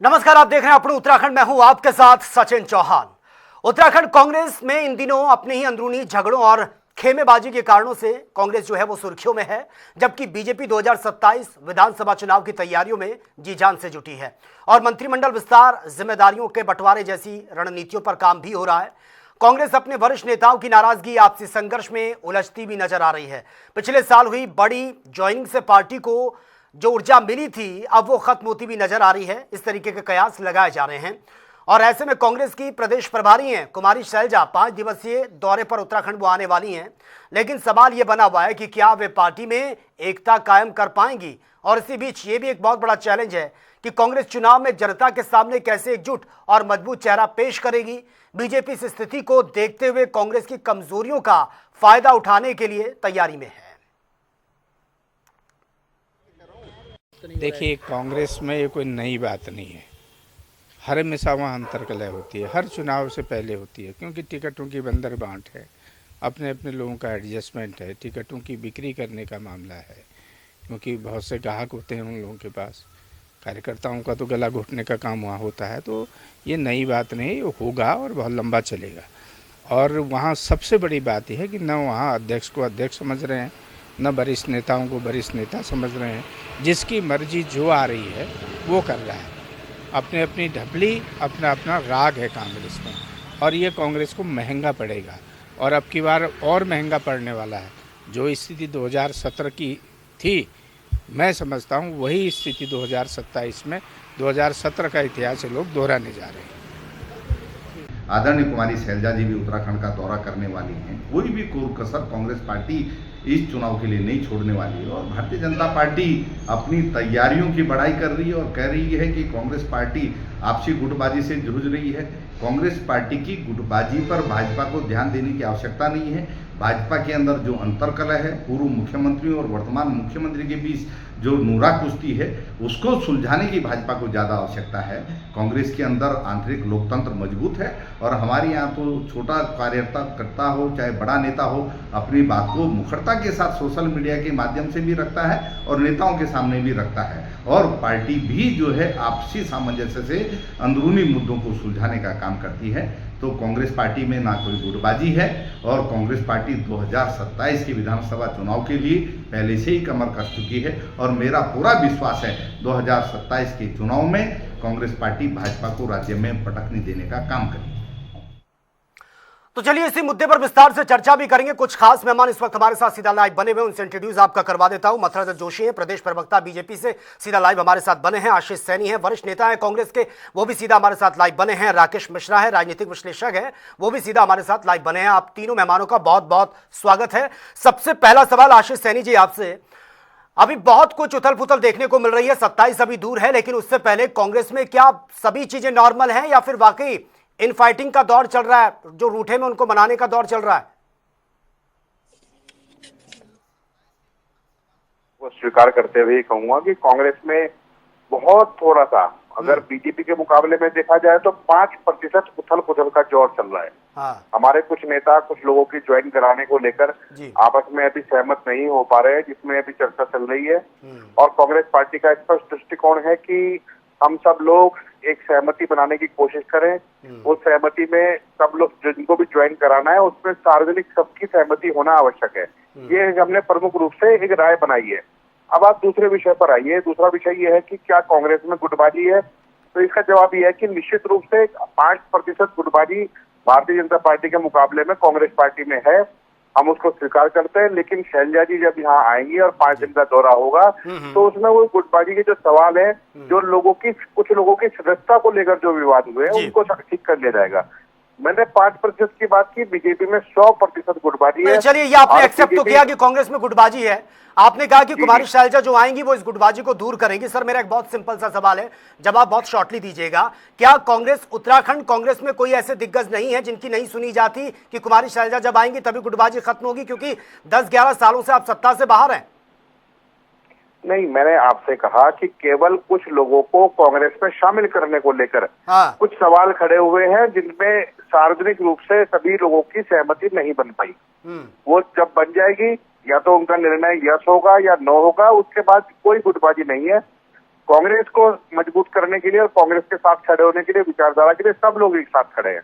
नमस्कार, आप देख रहे हैं अपने उत्तराखंड। मैं हूं आपके साथ सचिन चौहान। उत्तराखंड कांग्रेस में इन दिनों अपने ही अंदरूनी झगड़ों और खेमेबाजी के कारणों से कांग्रेस जो है वो सुर्खियों में है, जबकि बीजेपी 2027 विधानसभा चुनाव की तैयारियों में जी जान से जुटी है और मंत्रिमंडल विस्तार, जिम्मेदारियों के बंटवारे जैसी रणनीतियों पर काम भी हो रहा है। कांग्रेस अपने वरिष्ठ नेताओं की नाराजगी, आपसी संघर्ष में उलझती भी नजर आ रही है। पिछले साल हुई बड़ी ज्वाइनिंग से पार्टी को जो ऊर्जा मिली थी अब वो खत्म होती भी नजर आ रही है, इस तरीके के कयास लगाए जा रहे हैं। और ऐसे में कांग्रेस की प्रदेश प्रभारी हैं कुमारी शैलजा 5 दिवसीय दौरे पर उत्तराखंड वो आने वाली हैं, लेकिन सवाल ये बना हुआ है कि क्या वे पार्टी में एकता कायम कर पाएंगी। और इसी बीच ये भी एक बहुत बड़ा चैलेंज है कि कांग्रेस चुनाव में जनता के सामने कैसे एकजुट और मजबूत चेहरा पेश करेगी। बीजेपी इस स्थिति को देखते हुए कांग्रेस की कमजोरियों का फायदा उठाने के लिए तैयारी में है। देखिए, कांग्रेस में ये कोई नई बात नहीं है। हर हमेशा वहाँ अंतर्कलह होती है, हर चुनाव से पहले होती है, क्योंकि टिकटों की बंदर बांट है, अपने अपने लोगों का एडजस्टमेंट है, टिकटों की बिक्री करने का मामला है, क्योंकि बहुत से ग्राहक होते हैं उन लोगों के पास। कार्यकर्ताओं का तो गला घोटने का काम वहाँ होता है। तो ये नई बात नहीं, ये होगा और बहुत लंबा चलेगा। और वहाँ सबसे बड़ी बात यह है कि न वहाँ अध्यक्ष को अध्यक्ष समझ रहे हैं, न वरिष्ठ नेताओं को वरिष्ठ नेता समझ रहे हैं। जिसकी मर्जी जो आ रही है वो कर रहा है, अपने अपनी ढपली, अपना अपना राग है कांग्रेस में, और ये कांग्रेस को महंगा पड़ेगा और अब की बार और महंगा पड़ने वाला है। जो स्थिति 2017 की थी, मैं समझता हूँ वही स्थिति 2027 में 2017 का इतिहास से लोग दोहराने जा रहे हैं। आदरणीय कुमारी शैलजा जी भी उत्तराखंड का दौरा करने वाली हैं। कोई भी कोर कसर कांग्रेस पार्टी इस चुनाव के लिए नहीं छोड़ने वाली है और भारतीय जनता पार्टी अपनी तैयारियों की बढ़ाई कर रही है और कह रही है कि कांग्रेस पार्टी आपसी गुटबाजी से जूझ रही है। कांग्रेस पार्टी की गुटबाजी पर भाजपा को ध्यान देने की आवश्यकता नहीं है। भाजपा के अंदर जो अंतर्कलह है, पूर्व मुख्यमंत्री और वर्तमान मुख्यमंत्री के बीच जो नूरा कुश्ती है, उसको सुलझाने की भाजपा को ज़्यादा आवश्यकता है। कांग्रेस के अंदर आंतरिक लोकतंत्र मजबूत है और हमारे यहाँ तो छोटा कार्यकर्ता हो चाहे बड़ा नेता हो, अपनी बात को मुखरता के साथ सोशल मीडिया के माध्यम से भी रखता है और नेताओं के सामने भी रखता है। और पार्टी भी जो है आपसी सामंजस्य से अंदरूनी मुद्दों को सुलझाने का काम करती है। तो कांग्रेस पार्टी में ना कोई गुटबाजी है और कांग्रेस पार्टी 2027 के विधानसभा चुनाव के लिए पहले से ही कमर कस चुकी है और मेरा पूरा विश्वास है 2027 के चुनाव में कांग्रेस पार्टी भाजपा को राज्य में पटकनी देने का काम करेगी। तो चलिए इसी मुद्दे पर विस्तार से चर्चा भी करेंगे। कुछ खास मेहमान इस वक्त हमारे साथ सीधा लाइव बने हुए, उनसे इंट्रोड्यूस आपका करवा देता हूं। मथुरा दत्त जोशी हैं, प्रदेश प्रवक्ता बीजेपी से सीधा लाइव हमारे साथ बने हैं। आशीष सैनी हैं, वरिष्ठ नेता हैं कांग्रेस के, वो भी सीधा हमारे साथ लाइव बने हैं। राकेश मिश्रा है, राजनीतिक विश्लेषक है, वो भी सीधा हमारे साथ लाइव बने हैं। आप तीनों मेहमानों का बहुत बहुत स्वागत है। सबसे पहला सवाल आशीष सैनी जी आपसे। अभी बहुत कुछ उथल पुथल देखने को मिल रही है, 27 अभी दूर है, लेकिन उससे पहले कांग्रेस में क्या सभी चीजें नॉर्मल हैं या फिर वाकई इन फाइटिंग का दौर चल रहा है, जो रूठे में उनको मनाने का दौर चल रहा है? वो स्वीकार करते हुए कहूंगा कि कांग्रेस में बहुत थोड़ा सा, अगर बीजेपी के मुकाबले में देखा जाए तो 5% उथल पुथल का दौर चल रहा है। हाँ। हमारे कुछ नेता कुछ लोगों की ज्वाइन कराने को लेकर आपस में अभी सहमत नहीं हो पा रहे हैं, जिसमें अभी चर्चा चल रही है। और कांग्रेस पार्टी का स्पष्ट दृष्टिकोण है कि हम सब लोग एक सहमति बनाने की कोशिश करें। उस सहमति में सब लोग जिनको भी ज्वाइन कराना है उसमें सार्वजनिक सबकी सहमति होना आवश्यक है। ये हमने प्रमुख रूप से एक राय बनाई है। अब आप दूसरे विषय पर आइए। दूसरा विषय ये है कि क्या कांग्रेस में गुटबाजी है, तो इसका जवाब ये है कि निश्चित रूप से 5% गुटबाजी भारतीय जनता पार्टी के मुकाबले में कांग्रेस पार्टी में है, हम उसको स्वीकार करते हैं। लेकिन शैलजा जी जब यहाँ आएंगी और 5 दिन का दौरा होगा तो उसमें वो गुटबाजी के जो सवाल है, जो लोगों की कुछ लोगों की सदस्यता को लेकर जो विवाद हुए हैं उनको ठीक कर लिया जाएगा। मैंने 5% की बात की, बीजेपी में 100% गुटबाजी है। चलिए ये आपने एक्सेप्ट तो किया कि कांग्रेस में गुटबाजी है। आपने कहा कि कुमारी शैलजा जो आएंगी वो इस गुटबाजी को दूर करेंगी। सर मेरा एक बहुत सिंपल सा सवाल है, जवाब बहुत शॉर्टली दीजिएगा। क्या कांग्रेस उत्तराखंड कांग्रेस में कोई ऐसे दिग्गज नहीं है जिनकी नहीं सुनी जाती कि कुमारी शैलजा जब आएंगी तभी गुटबाजी खत्म होगी, क्योंकि 10-11 सालों से आप सत्ता से बाहर हैं? नहीं, मैंने आपसे कहा कि केवल कुछ लोगों को कांग्रेस में शामिल करने को लेकर कुछ सवाल खड़े हुए हैं जिनमें सार्वजनिक रूप से सभी लोगों की सहमति नहीं बन पाई। वो जब बन जाएगी या तो उनका निर्णय यस होगा या नो होगा, उसके बाद कोई गुटबाजी नहीं है। कांग्रेस को मजबूत करने के लिए और कांग्रेस के साथ खड़े होने के लिए, विचारधारा के लिए सब लोग एक साथ खड़े हैं।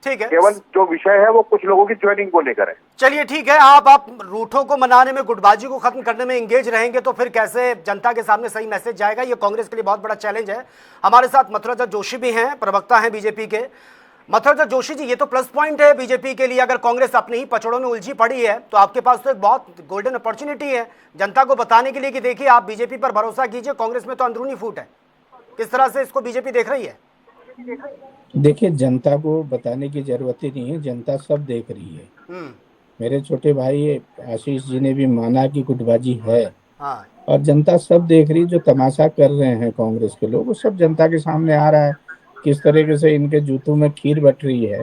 ठीक है, केवल जो विषय है वो कुछ लोगों की ज्वाइनिंग को लेकर है। चलिए ठीक है, आप रूठों को मनाने में, गुटबाजी को खत्म करने में एंगेज रहेंगे तो फिर कैसे जनता के सामने सही मैसेज जाएगा? ये कांग्रेस के लिए बहुत बड़ा चैलेंज है। हमारे साथ मथुरा जोशी भी हैं, प्रवक्ता हैं बीजेपी के। मथुरा जोशी जी, ये तो प्लस पॉइंट है बीजेपी के लिए, अगर कांग्रेस अपने ही पचड़ों में उलझी पड़ी है तो आपके पास तो एक बहुत गोल्डन अपॉर्चुनिटी है जनता को बताने के लिए कि देखिए आप बीजेपी पर भरोसा कीजिए, कांग्रेस में तो अंदरूनी फूट है। किस तरह से इसको बीजेपी देख रही है? देखिए, जनता को बताने की जरूरत ही नहीं है, जनता सब देख रही है। मेरे छोटे भाई आशीष जी ने भी माना कि गुटबाजी है। हाँ। और जनता सब देख रही, जो तमाशा कर रहे हैं कांग्रेस के लोग, वो सब जनता के सामने आ रहा है। किस तरीके से इनके जूतों में खीर बट रही है,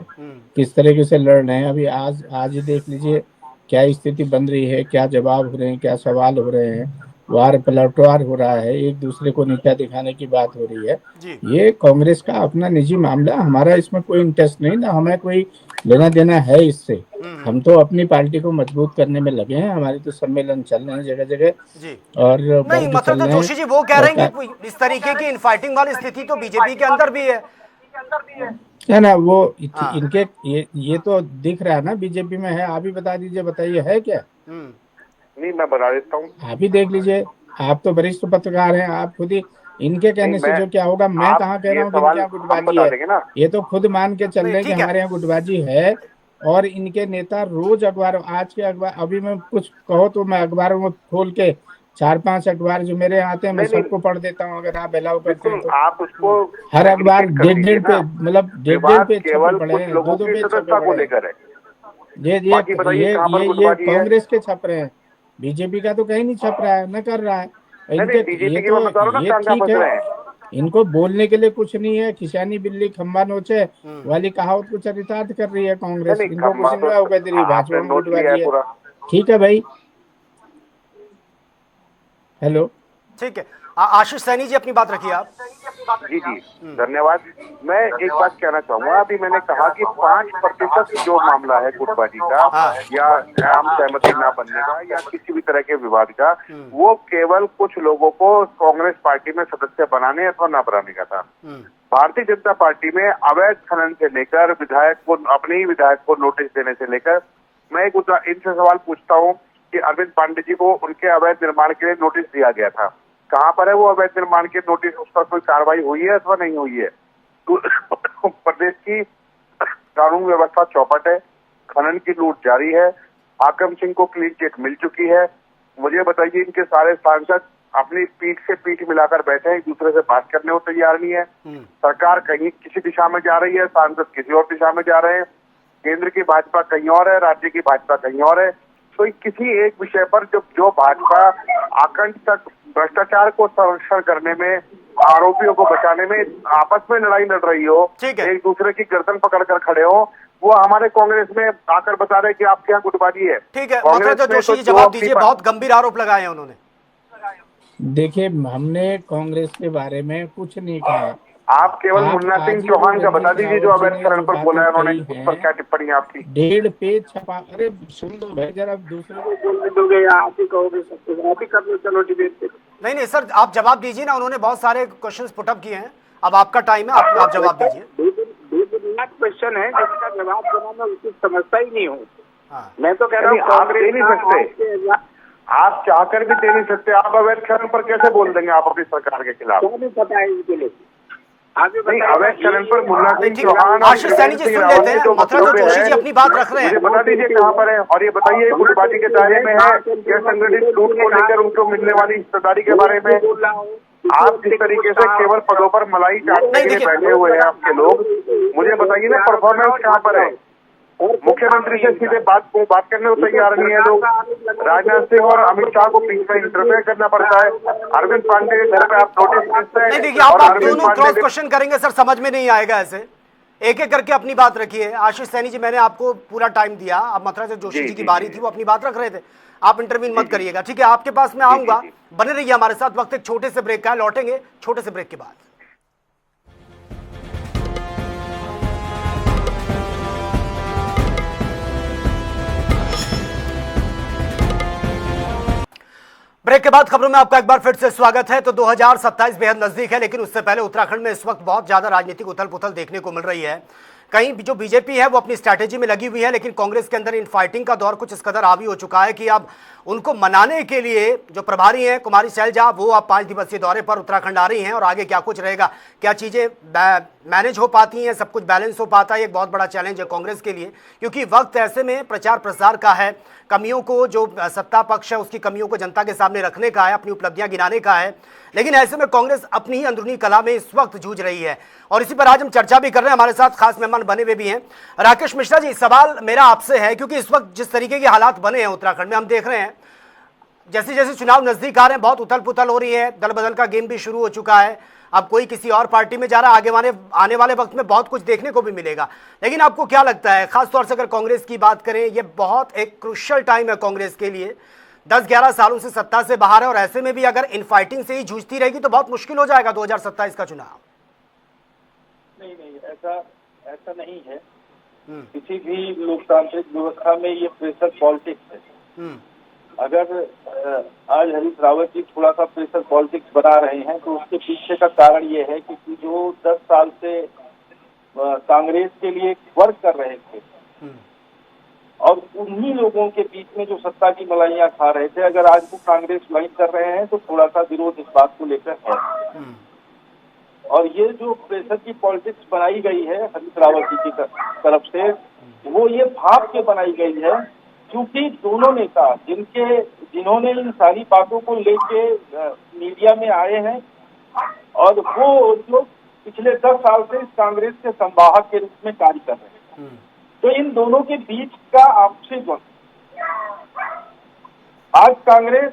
किस तरीके से लड़ रहे हैं। अभी आज ही देख लीजिए क्या स्थिति बन रही है, क्या जवाब हो रहे हैं, क्या सवाल हो रहे हैं, वार पलटवार हो रहा है, एक दूसरे को नीचा दिखाने की बात हो रही है। ये कांग्रेस का अपना निजी मामला, हमारा इसमें कोई इंटरेस्ट नहीं, ना हमें कोई लेना देना है इससे। हम तो अपनी पार्टी को मजबूत करने में लगे हैं। हमारे तो सम्मेलन चल रहे हैं जगह जगह, और नहीं, मतलब जोशी जी वो कह रहे हैं कि इस तरीके की इनफाइटिंग वाली स्थिति तो बीजेपी के अंदर भी है ना। वो इनके ये तो दिख रहा है ना, बीजेपी में है। आप ही बता दीजिए, बताइए है क्या? नहीं, मैं बता देता हूँ, आप ही देख लीजिए, आप तो वरिष्ठ पत्रकार हैं, आप खुद ही इनके कहने से जो क्या होगा। मैं कहाँ कह रहा हूँ कि इनके यहाँ गुटबाजी है, ये तो खुद मान के चल रहे हैं कि हमारे यहाँ गुटबाजी है। और इनके नेता रोज अखबार, आज के अखबार, अभी मैं कुछ कहो तो मैं अखबारों में खोल के 4-5 अखबार जो मेरे यहाँ आते हैं मैं सबको पढ़ देता हूँ, अगर आप अलाउ करते हैं तो। आप उसको हर अखबार 1.5 पे, मतलब 1.5 पे केवल पड़े कुछ हैं, लोगों 2-2 की पेज सदस्यता को छपे लेकर है। ये कांग्रेस के छप रहे हैं, बीजेपी का तो कहीं नहीं छप रहा है, न कर रहा है। इनके ये ठीक है, इनको बोलने के लिए कुछ नहीं है। खिसियानी बिल्ली खंबा नोचे वाली कहावत को चरितार्थ कर रही है कांग्रेस। इनको कुछ नहीं होगा, भाजपा में गुटबाजी है। ठीक है भाई, हेलो, ठीक है। आशीष सैनी जी, अपनी बात रखिए आप। जी, धन्यवाद। मैं एक बात कहना चाहूंगा, अभी मैंने कहा कि 5% जो मामला है गुटबाजी का या आम सहमति ना बनने का या किसी भी तरह के विवाद का, वो केवल कुछ लोगों को कांग्रेस पार्टी में सदस्य बनाने अथवा ना बनाने का था। भारतीय जनता पार्टी में अवैध खनन से लेकर विधायक को, अपने ही विधायक को नोटिस देने से लेकर, मैं इनसे सवाल पूछता हूँ कि अरविंद पांडे जी को उनके अवैध निर्माण के लिए नोटिस दिया गया था, कहाँ पर है वो अवैध निर्माण के नोटिस? उस पर कोई कार्रवाई हुई है अथवा नहीं हुई है? तो प्रदेश की कानून व्यवस्था चौपट है, खनन की लूट जारी है, आक्रम सिंह को क्लीन चिट मिल चुकी है। मुझे बताइए, इनके सारे सांसद अपनी पीठ से पीठ मिलाकर बैठे हैं, एक दूसरे से बात करने को तैयार नहीं है। सरकार कहीं किसी दिशा में जा रही है, सांसद किसी और दिशा में जा रहे हैं, केंद्र की भाजपा कहीं और है, राज्य की भाजपा कहीं और है। तो किसी एक विषय पर जो भाजपा आखंड तक भ्रष्टाचार को संरक्षण करने में, आरोपियों को बचाने में आपस में लड़ाई लड़ रही हो, एक दूसरे की गर्दन पकड़कर खड़े हो, वो हमारे कांग्रेस में आकर बता रहे कि आपके यहाँ गुटबाजी है। ठीक है, जोशी जी जवाब दीजिए, बहुत गंभीर आरोप लगाए हैं उन्होंने। देखिए, हमने कांग्रेस के बारे में कुछ नहीं कहा। आप केवल मुन्ना सिंह चौहान का बता दीजिए जो अवैध खनन पर बोला है उन्होंने, उस पर क्या टिप्पणी आपकी? 1.5 पेज छपा। अरे सुन लो भाई, जरा दूसरे को बोलने दोगे या आप ही कहोगे? सब कुछ आप ही कर लो, चलो डिबेट पे। नहीं सर, आप जवाब दीजिए ना, उन्होंने बहुत सारे क्वेश्चंस पुटअप किए हैं, अब आपका टाइम है, आप जवाब दीजिए। क्वेश्चन है जिसका जवाब देना मैं उचित समझता ही नहीं हूँ। मैं तो कह रहा हूँ आप दे नहीं सकते, आप चाहकर भी दे नहीं सकते। आप अवैध खनन पर कैसे बोल देंगे आप अपनी सरकार के खिलाफ? नहीं पता है इसके लिए। अवैध खनन पर मुन्ना सिंह चौहान, आशीष सैनी जी सुन लेते हैं, मथुरा जोशी जी अपनी बात रख रहे हैं, मुझे बता दीजिए कहाँ पर है, और ये बताइए गुटबाजी के दायरे में है या संगठित लूट को लेकर उनको मिलने वाली हिस्सेदारी के बारे में? आप जिस तरीके से केवल पदों पर मलाई चाटने के लिए बैठे हुए हैं आपके लोग, मुझे बताइए ना परफॉर्मेंस कहाँ पर है? मुख्यमंत्री से सीधे बात करने को तैयार नहीं है लोग। राजनाथ सिंह और अमित शाह को बीच में इंटरफेयर करना पड़ता है। अरविंद पांडे के घर पे आप नोटिस भेजते हैं। नहीं देखिए, आप दोनों क्रॉस क्वेश्चन करेंगे सर, समझ में नहीं आएगा ऐसे। एक एक करके अपनी बात रखिए। आशीष सैनी जी, मैंने आपको पूरा टाइम दिया, अब मथुरा से जोशी जी की बारी थी, वो अपनी बात रख रहे थे, आप इंटरव्यू मत करिएगा, ठीक है? आपके पास मैं आऊंगा, बने रहिए हमारे साथ। वक्त एक छोटे से ब्रेक का है, लौटेंगे छोटे से ब्रेक के बाद। ब्रेक के बाद खबरों में आपका एक बार फिर से स्वागत है। तो 2027 बेहद नजदीक है, लेकिन उससे पहले उत्तराखंड में इस वक्त बहुत ज्यादा राजनीतिक उथल पुथल देखने को मिल रही है। कहीं जो बीजेपी है वो अपनी स्ट्रैटेजी में लगी हुई है, लेकिन कांग्रेस के अंदर इन फाइटिंग का दौर कुछ इस कदर हावी हो चुका है कि अब उनको मनाने के लिए जो प्रभारी हैं कुमारी शैलजा, वो अब 5 दिवसीय दौरे पर उत्तराखंड आ रही हैं। और आगे क्या कुछ रहेगा, क्या चीजें मैनेज हो पाती हैं, सब कुछ बैलेंस हो पाता है, एक बहुत बड़ा चैलेंज है कांग्रेस के लिए, क्योंकि वक्त ऐसे में प्रचार प्रसार का है, कमियों को जो सत्ता पक्ष है उसकी कमियों को जनता के सामने रखने का है, अपनी उपलब्धियां गिनाने का है। लेकिन ऐसे में कांग्रेस अपनी ही अंदरूनी कला में इस वक्त जूझ रही है, और इसी पर आज हम चर्चा भी कर रहे हैं। हमारे साथ खास मेहमान बने हुए भी हैं। राकेश मिश्रा जी, सवाल मेरा आपसे है, क्योंकि इस वक्त जिस तरीके के हालात बने हैं उत्तराखंड में, हम देख रहे हैं जैसे जैसे चुनाव नजदीक आ रहे हैं बहुत उथल पुथल हो रही है, दल बदल का गेम भी शुरू हो चुका है। अब कोई किसी और पार्टी में जा रहा है, आने वाले वक्त में बहुत कुछ देखने को भी मिलेगा। लेकिन आपको क्या लगता है, खासतौर से अगर कांग्रेस की बात करें, ये बहुत एक क्रुशियल टाइम है कांग्रेस के लिए, 10-11 सालों से सत्ता से बाहर है, और ऐसे में भी अगर इन फाइटिंग से ही जूझती रहेगी तो बहुत मुश्किल हो जाएगा 2027 का चुनाव। नहीं, ऐसा नहीं है। किसी भी लोकतांत्रिक व्यवस्था में ये प्रेशर पॉलिटिक्स है। अगर आज हरीश रावत जी थोड़ा सा प्रेशर पॉलिटिक्स बना रहे हैं तो उसके पीछे का कारण ये है कि जो 10 साल से कांग्रेस के लिए वर्क कर रहे थे और उन्हीं लोगों के बीच में जो सत्ता की मलाइयां खा रहे थे, अगर आज वो कांग्रेस ज्वाइन कर रहे हैं तो थोड़ा सा विरोध इस बात को लेकर है। और ये जो प्रेशर की पॉलिटिक्स बनाई गई है हरीश रावत जी की तरफ से, वो ये भाप के बनाई गई है, क्योंकि दोनों नेता जिन्होंने इन सारी बातों को लेके मीडिया में आए हैं और वो जो पिछले 10 साल से इस कांग्रेस के संवाहक के रूप में कार्य कर रहे हैं, तो इन दोनों के बीच का आपसी द्वंद्व आज कांग्रेस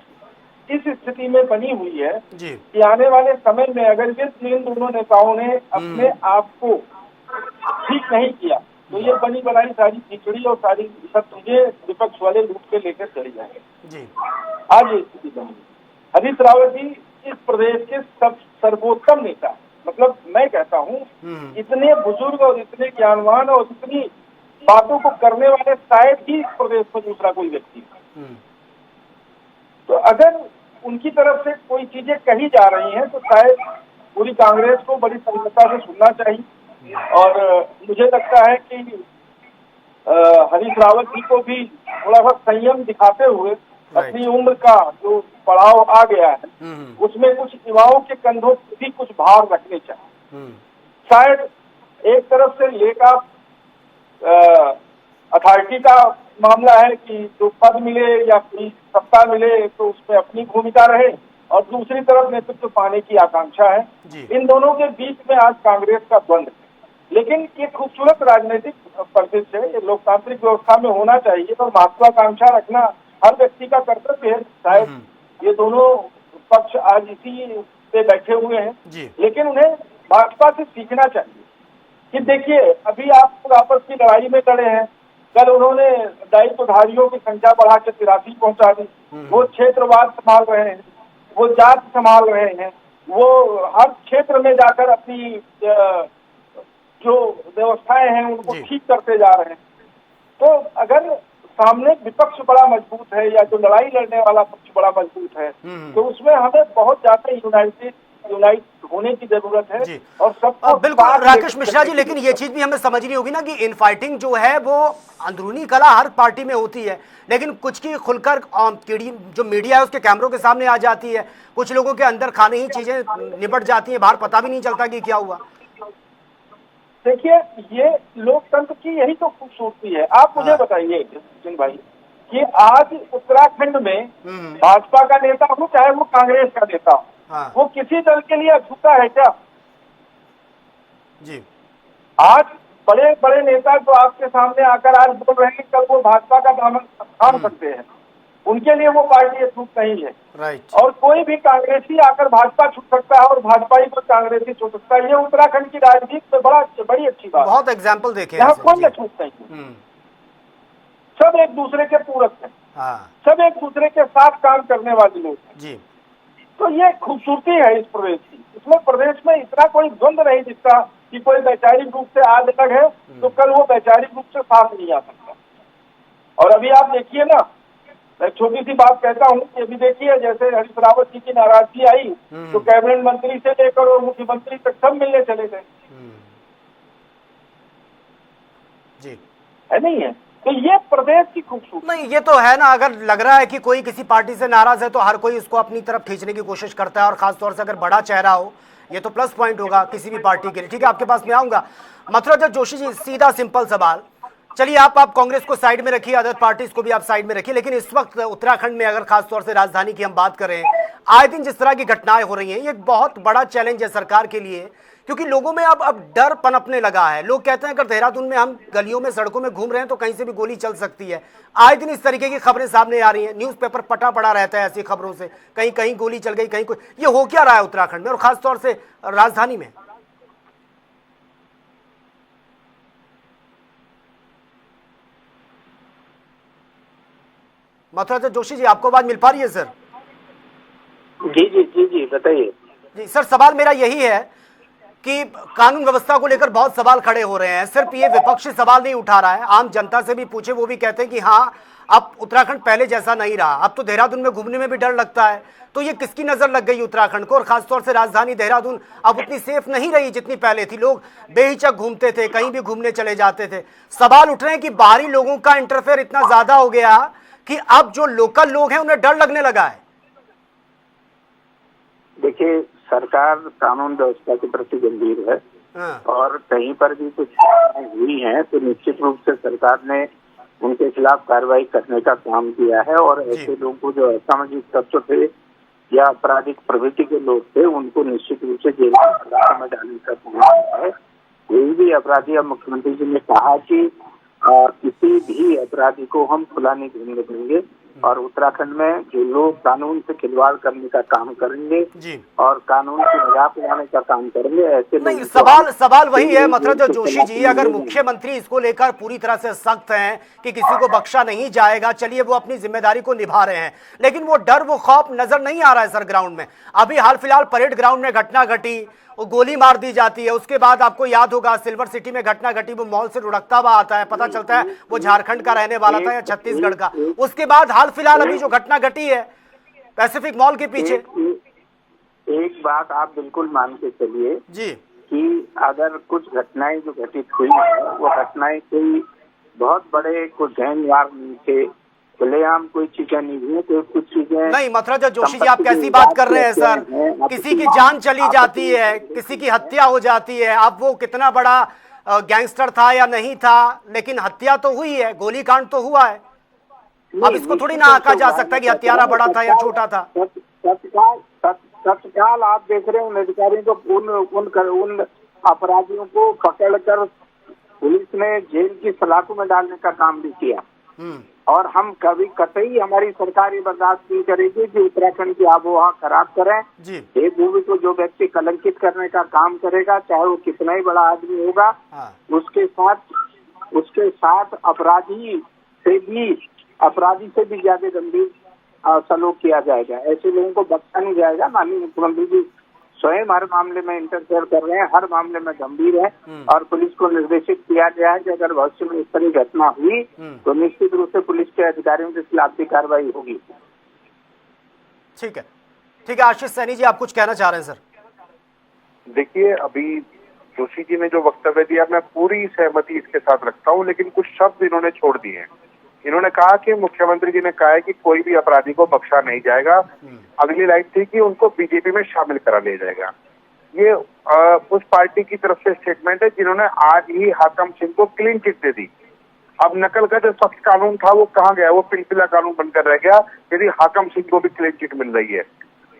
इस स्थिति में बनी हुई है कि आने वाले समय में अगर इन दोनों नेताओं ने अपने आप को ठीक नहीं किया तो ये बनी बनाई सारी खिचड़ी और सारी सब चीजें विपक्ष वाले लूट के लेकर चले जाएंगे। आज ये स्थिति बनी। हरीश रावत जी इस प्रदेश के सर्वोत्तम नेता, मतलब मैं कहता हूँ इतने बुजुर्ग और इतने ज्ञानवान और इतनी बातों को करने वाले शायद ही इस प्रदेश में दूसरा कोई व्यक्ति। तो अगर उनकी तरफ से कोई चीजें कही जा रही हैं तो शायद पूरी कांग्रेस को बड़ी संयमता से सुनना चाहिए। और मुझे लगता है कि हरीश रावत जी को भी थोड़ा सा संयम दिखाते हुए अपनी उम्र का जो पड़ाव आ गया है उसमें कुछ युवाओं के कंधों पर भी कुछ भार रखने चाहिए। शायद एक तरफ से लेकर अथॉरिटी का मामला है कि जो पद मिले या कोई सत्ता मिले तो उसमें अपनी भूमिका रहे, और दूसरी तरफ नेतृत्व पाने की आकांक्षा है। इन दोनों के बीच में आज कांग्रेस का द्वंद्व, लेकिन ये खूबसूरत राजनीतिक परिदृश्य है, ये लोकतांत्रिक व्यवस्था में होना चाहिए और महत्वाकांक्षा रखना हर व्यक्ति का कर्तव्य है। शायद ये दोनों पक्ष आज इसी पे बैठे हुए हैं, लेकिन उन्हें भाजपा से सीखना चाहिए कि देखिए अभी आप आपस की लड़ाई में लड़े हैं, कल उन्होंने दायित्वधारियों की संख्या बढ़ा के 83 पहुंचा दी, वो क्षेत्रवाद संभाल रहे हैं, वो जात संभाल रहे हैं, वो हर क्षेत्र में जाकर अपनी जो व्यवस्थाएं हैं उनको ठीक करते जा रहे हैं। तो अगर सामने विपक्ष बड़ा मजबूत है या जो लड़ाई लड़ने वाला पक्ष बड़ा मजबूत है तो उसमें हमें बहुत ज्यादा यूनाइट होने की जरूरत है। और सबको बिल्कुल राकेश मिश्रा जी, लेकिन ये चीज भी हमें समझनी होगी ना कि इन फाइटिंग जो है वो अंदरूनी कला हर पार्टी में होती है, लेकिन कुछ की खुलकर जो मीडिया है उसके कैमरों के सामने आ जाती है, कुछ लोगों के अंदर खाने ही चीजें निपट जाती हैं, बाहर पता भी नहीं चलता कि क्या हुआ। देखिए ये लोकतंत्र की यही तो खूबसूरती है। आप मुझे बताइए सचिन भाई कि आज उत्तराखंड में भाजपा का नेता हो चाहे वो कांग्रेस का नेता हो, वो किसी दल के लिए अछूता है क्या? जी आज बड़े बड़े नेता जो आपके सामने आकर आज बोल रहे हैं कल वो भाजपा का दामन थाम सकते हैं, उनके लिए वो पार्टी अछूत नहीं है। और कोई भी कांग्रेसी आकर भाजपा छूट सकता है और भाजपा ही को कांग्रेसी छूट सकता है। ये उत्तराखंड की राजनीति में बड़ी अच्छी बात, बहुत एग्जाम्पल देखे यहाँ कोई अछूत नहीं है, सब एक दूसरे के पूरक है, सब एक दूसरे के साथ काम करने वाले लोग हैं। तो ये खूबसूरती है इस प्रदेश की। इसमें प्रदेश में इतना कोई द्वंद्व नहीं दिखता कि कोई वैचारिक रूप से आज अलग है तो कल वो वैचारिक रूप से साथ नहीं आ सकता। और अभी आप देखिए ना मैं छोटी सी बात कहता हूँ कि अभी देखिए, जैसे हरीश रावत जी की नाराजगी आई तो कैबिनेट मंत्री से लेकर और मुख्यमंत्री तक सब मिलने चले गए। जी है नहीं है? तो ये प्रदेश की खूबसूरती। नहीं, ये तो है ना, अगर लग रहा है कि कोई किसी पार्टी से नाराज है तो हर कोई उसको अपनी तरफ खींचने की कोशिश करता है, और खासतौर से अगर बड़ा चेहरा हो, ये तो प्लस पॉइंट होगा किसी भी पार्टी के लिए। ठीक है, आपके पास मैं आऊंगा। मथुराधर जोशी जी, सीधा सिंपल सवाल, चलिए आप कांग्रेस को साइड में रखिए, अदर पार्टीज को भी आप साइड में रखिए, लेकिन इस वक्त उत्तराखंड में अगर खासतौर से राजधानी की हम बात करें, आए दिन जिस तरह की घटनाएं हो रही हैं, ये एक बहुत बड़ा चैलेंज है सरकार के लिए, क्योंकि लोगों में अब डर पनपने लगा है। लोग कहते हैं अगर देहरादून में हम गलियों में सड़कों में घूम रहे हैं तो कहीं से भी गोली चल सकती है। आए दिन इस तरीके की खबरें सामने आ रही हैं, न्यूज़पेपर पटा पड़ा रहता है ऐसी खबरों से, कहीं कहीं गोली चल गई, कहीं कोई। ये हो क्या रहा है उत्तराखंड में और खासतौर से राजधानी में? मथुराधर जोशी जी, आपको आवाज मिल पा रही है सर? जी जी जी जी, बताइए। जी सर, सवाल मेरा यही है कि कानून व्यवस्था को लेकर बहुत सवाल खड़े हो रहे हैं। सिर्फ ये विपक्षी सवाल नहीं उठा रहा है, आम जनता से भी पूछे, वो भी कहते हैं कि हाँ, अब उत्तराखंड पहले जैसा नहीं रहा, अब तो देहरादून में घूमने में भी डर लगता है। तो ये किसकी नजर लग गई उत्तराखंड को, और खासतौर से राजधानी देहरादून अब उतनी सेफ नहीं रही जितनी पहले थी। लोग बेहिचक घूमते थे, कहीं भी घूमने चले जाते थे। सवाल उठ रहे हैं कि बाहरी लोगों का इंटरफेयर इतना ज्यादा हो गया कि अब जो लोकल लोग हैं उन्हें डर लगने लगा है। देखिए, सरकार कानून व्यवस्था के प्रति गंभीर है। हाँ। और कहीं पर भी कुछ हुई है तो निश्चित रूप से सरकार ने उनके खिलाफ कार्रवाई करने का काम किया है, और ऐसे लोगों को जो असामाजिक तत्व थे या आपराधिक प्रवृत्ति के लोग थे, उनको निश्चित रूप से जेल में डालने का काम किया है। कोई भी अपराधी, अब मुख्यमंत्री जी ने कहा कि किसी भी अपराधी को हम खुला नहीं घूमने देंगे, और उत्तराखंड में जो लोग कानून से खिलवाड़ करने का काम करेंगे जी, और कानून की मजाक उड़ाने का काम करेंगे, ऐसे नहीं, सवाल वही है मथुराधर जोशी जी, अगर मुख्यमंत्री इसको लेकर पूरी तरह से सख्त हैं कि किसी को बख्शा नहीं जाएगा, चलिए वो अपनी जिम्मेदारी को निभा रहे हैं, लेकिन वो डर, वो खौफ नजर नहीं आ रहा है सर ग्राउंड में। अभी हाल फिलहाल परेड ग्राउंड में घटना घटी, वो गोली मार दी जाती है, उसके बाद आपको याद होगा सिल्वर सिटी में घटना घटी, वो मॉल से लुढ़कता हुआ आता है, पता चलता है वो झारखंड का रहने वाला था या छत्तीसगढ़ का। उसके बाद हाल फिलहाल अभी जो घटना घटी है पैसिफिक मॉल के पीछे। एक बात आप बिल्कुल मान के चलिए जी, कि अगर कुछ घटनाएं जो घटित हुई है, वो घटनाएं कोई बहुत बड़े कोई गैंगवार नहीं थे, खुलेआम कोई चीजें नहीं हुई, तो कुछ चीजें नहीं मथुराधर जोशी जी, आप कैसी बात कर रहे हैं सर? किसी की जान चली जाती है, किसी की हत्या हो जाती है। अब वो कितना बड़ा गैंगस्टर था या नहीं था, लेकिन हत्या तो हुई है, गोलीकांड तो हुआ है। अब इसको थोड़ी ना आंका जा सकता है कि हत्यारा बड़ा था या छोटा था। तत्काल आप देख रहे हैं उन अधिकारियों को, उन अपराधियों को पकड़कर पुलिस ने जेल की सलाखों में डालने का काम भी किया। और हम कभी कतई हमारी सरकार ये बर्दाश्त नहीं करेगी कि उत्तराखंड की आबोहवा खराब करें। देवभूमि को जो व्यक्ति कलंकित करने का काम करेगा, चाहे वो कितना ही बड़ा आदमी होगा, उसके साथ अपराधी से भी ज्यादा गंभीर सलूक किया जाएगा। ऐसे लोगों को बख्शा नहीं जाएगा। माननीय मुख्यमंत्री जी स्वयं हर मामले में इंटरफेयर कर रहे हैं, हर मामले में गंभीर है, और पुलिस को निर्देशित किया गया है कि अगर भविष्य में इस तरह घटना हुई तो निश्चित रूप से पुलिस के अधिकारियों के खिलाफ भी कार्रवाई होगी। ठीक है, ठीक है। आशीष सैनी जी, आप कुछ कहना चाह रहे हैं सर? देखिए, अभी जोशी जी ने जो वक्तव्य दिया, मैं पूरी सहमति इसके साथ रखता हूँ, लेकिन कुछ शब्द इन्होंने छोड़ दिए हैं। इन्होंने कहा कि मुख्यमंत्री जी ने कहा है कि कोई भी अपराधी को बख्शा नहीं जाएगा। अगली लाइन थी कि उनको बीजेपी में शामिल करा लिया जाएगा। ये उस पार्टी की तरफ से स्टेटमेंट है जिन्होंने आज ही हाकम सिंह को क्लीन चिट दे दी। अब नकल का जो सख्त कानून था वो कहाँ गया? वो पिलपिला कानून बनकर रह गया, यदि हाकम सिंह को भी क्लीन चिट मिल रही है।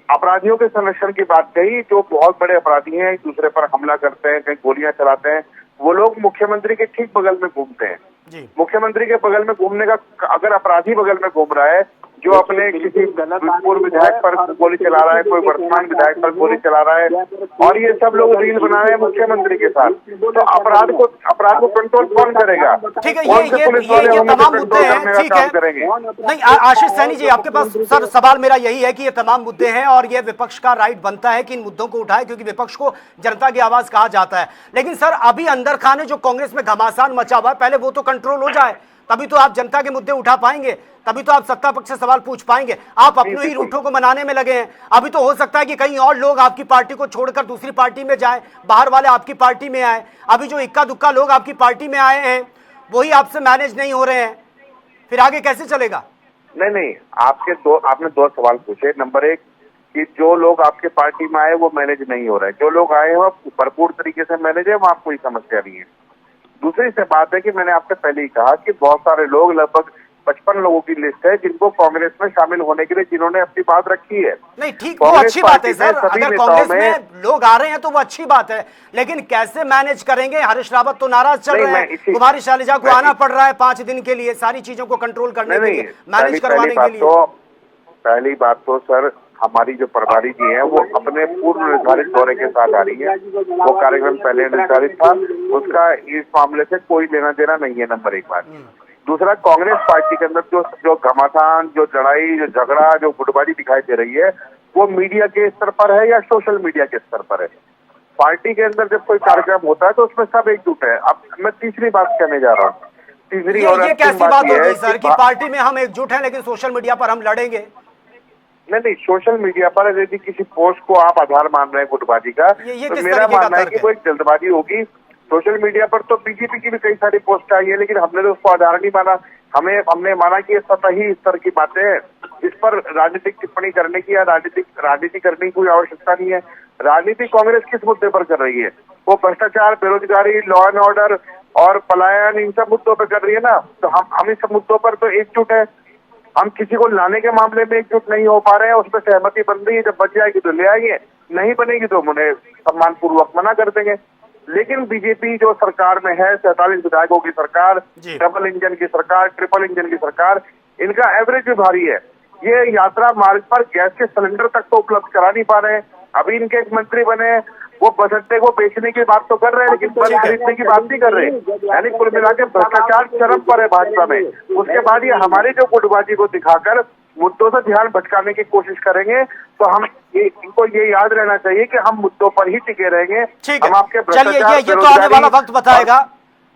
अपराधियों के संरक्षण की बात कही, जो बहुत बड़े अपराधी हैं, एक दूसरे पर हमला करते हैं, कहीं गोलियां चलाते हैं, वो लोग मुख्यमंत्री के ठीक बगल में घूमते हैं। मुख्यमंत्री के बगल में घूमने का, अगर अपराधी बगल में घूम रहा है जो अपने किसी पूर्व विधायक पर गोली चला रहा है, कोई वर्तमान विधायक पर गोली चला रहा है, और ये सब लोग रील बना रहे हैं मुख्यमंत्री के साथ, तो अपराध को कंट्रोल कौन करेगा? ठीक है, ये तमाम मुद्दे हैं। ठीक है, नहीं आशीष सैनी जी, आपके पास सर सवाल मेरा यही है कि ये तमाम मुद्दे हैं और ये विपक्ष का राइट बनता है कि इन मुद्दों को उठाए, क्योंकि विपक्ष को जनता की आवाज कहा जाता है। लेकिन सर, अभी अंदर खाने जो कांग्रेस में घमासान मचा हुआ है, पहले वो तो कंट्रोल हो जाए। तभी तो आप जनता के मुद्दे उठा पाएंगे, तभी तो आप सत्ता पक्ष से सवाल पूछ पाएंगे। आप अपने ही रूठों को मनाने में लगे हैं। अभी तो हो सकता है कि कहीं और लोग आपकी पार्टी को छोड़कर दूसरी पार्टी में जाएं, बाहर वाले आपकी पार्टी में आए। अभी जो इक्का दुक्का लोग आपकी पार्टी में आए हैं वही आपसे मैनेज नहीं हो रहे हैं, फिर आगे कैसे चलेगा? नहीं, आपने दो सवाल पूछे। नंबर एक कि जो लोग आपके पार्टी में आए वो मैनेज नहीं हो रहे, जो लोग आए हैं वो भरपूर तरीके से मैनेज है, वहाँ कोई समस्या नहीं है। दूसरी से बात है कि मैंने आपसे पहले ही कहा कि बहुत सारे लोग, लगभग 55 लोगों की लिस्ट है जिनको कांग्रेस में शामिल होने के लिए जिन्होंने अपनी बात रखी है। नहीं ठीक, वो अच्छी बात है सर, अगर कांग्रेस में लोग आ रहे हैं तो वो अच्छी बात है, लेकिन कैसे मैनेज करेंगे? हरीश रावत तो नाराज चल रहे हैं, कुमारी शैलजा को आना पड़ रहा है 5 दिन के लिए सारी चीजों को कंट्रोल करने के लिए, मैनेज करवाने के लिए। पहली बात तो सर, हमारी जो प्रभारी जी हैं वो अपने पूर्व निर्धारित दौरे के साथ आ रही है। वो कार्यक्रम पहले निर्धारित था, उसका इस मामले से कोई लेना देना नहीं है, नंबर एक बात। दूसरा, कांग्रेस पार्टी के अंदर जो घमासान, जो लड़ाई, जो झगड़ा, जो गुटबाजी दिखाई दे रही है वो मीडिया के स्तर पर है या सोशल मीडिया के स्तर पर है। पार्टी के अंदर जब कोई कार्यक्रम होता है तो उसमें सब एकजुट है। अब मैं तीसरी बात कहने जा रहा हूँ, तीसरी और ये कैसी बात होगी सर कि पार्टी में हम एकजुट हैं लेकिन सोशल मीडिया पर हम लड़ेंगे? नहीं, सोशल मीडिया पर यदि किसी पोस्ट को आप आधार मान रहे हैं गुटबाजी का, तो मेरा मानना है कि वो एक जल्दबाजी होगी। सोशल मीडिया पर तो बीजेपी की भी कई सारी पोस्ट आई है, लेकिन हमने तो उसको आधार नहीं माना। हमने माना कि ये सतही स्तर की बातें हैं, इस पर राजनीतिक टिप्पणी करने की या राजनीति करने की कोई आवश्यकता नहीं है। राजनीति कांग्रेस किस मुद्दे पर कर रही है? वो भ्रष्टाचार, बेरोजगारी, लॉ एंड ऑर्डर और पलायन, इन सब मुद्दों पर कर रही है ना। तो हम इस सब मुद्दों पर तो एकजुट है। हम किसी को लाने के मामले में एकजुट नहीं हो पा रहे हैं, उसमें सहमति बन रही है, जब बच जाएगी तो ले आएंगे, नहीं बनेगी तो उन्हें सम्मानपूर्वक मना कर देंगे। लेकिन बीजेपी जो सरकार में है, 47 विधायकों की सरकार, डबल इंजन की सरकार, ट्रिपल इंजन की सरकार, इनका एवरेज भी भारी है। ये यात्रा मार्ग पर गैस के सिलेंडर तक तो उपलब्ध करा नहीं पा रहे हैं। अभी इनके एक मंत्री बने, वो बस अड्डे को बेचने की बात तो कर रहे हैं लेकिन बस खरीदने की बात नहीं कर रहे। यानी कुल मिला के भ्रष्टाचार चरम पर है भाजपा में। उसके बाद ये हमारे जो गुटबाजी को दिखाकर मुद्दों से ध्यान भटकाने की कोशिश करेंगे, तो इनको ये याद रहना चाहिए कि हम मुद्दों पर ही टिके रहेंगे। हम आपके चलिए, ये तो आने वाला वक्त बताएगा।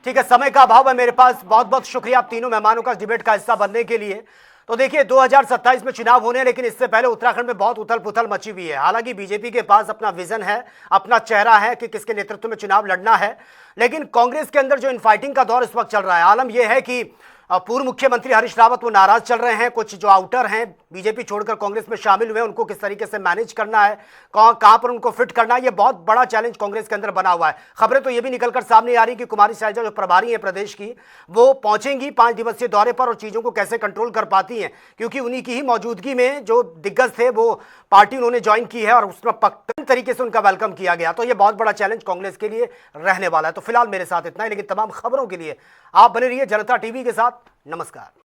ठीक है, समय का अभाव है मेरे पास। बहुत बहुत शुक्रिया आप तीनों मेहमानों का डिबेट का हिस्सा बनने के लिए। तो देखिए 2027 में चुनाव होने हैं, लेकिन इससे पहले उत्तराखंड में बहुत उथल पुथल मची हुई है। हालांकि बीजेपी के पास अपना विजन है, अपना चेहरा है कि किसके नेतृत्व में चुनाव लड़ना है, लेकिन कांग्रेस के अंदर जो इनफाइटिंग का दौर इस वक्त चल रहा है, आलम यह है कि पूर्व मुख्यमंत्री हरीश रावत वो नाराज चल रहे हैं। कुछ जो आउटर हैं बीजेपी छोड़कर कांग्रेस में शामिल हुए, उनको किस तरीके से मैनेज करना है, कहां पर उनको फिट करना है, ये बहुत बड़ा चैलेंज कांग्रेस के अंदर बना हुआ है। खबरें तो ये भी निकलकर सामने आ रही कि कुमारी शैलजा जो प्रभारी है प्रदेश की, वो पहुंचेंगी 5 दिवसीय दौरे पर और चीजों को कैसे कंट्रोल कर पाती हैं, क्योंकि उन्हीं की ही मौजूदगी में जो दिग्गज थे वो पार्टी उन्होंने ज्वाइन की है और उसमें पक्का तरीके से उनका वेलकम किया गया। तो ये बहुत बड़ा चैलेंज कांग्रेस के लिए रहने वाला है। तो फिलहाल मेरे साथ इतना ही, लेकिन तमाम खबरों के लिए आप बने रहिए जनता टीवी के साथ। नमस्कार।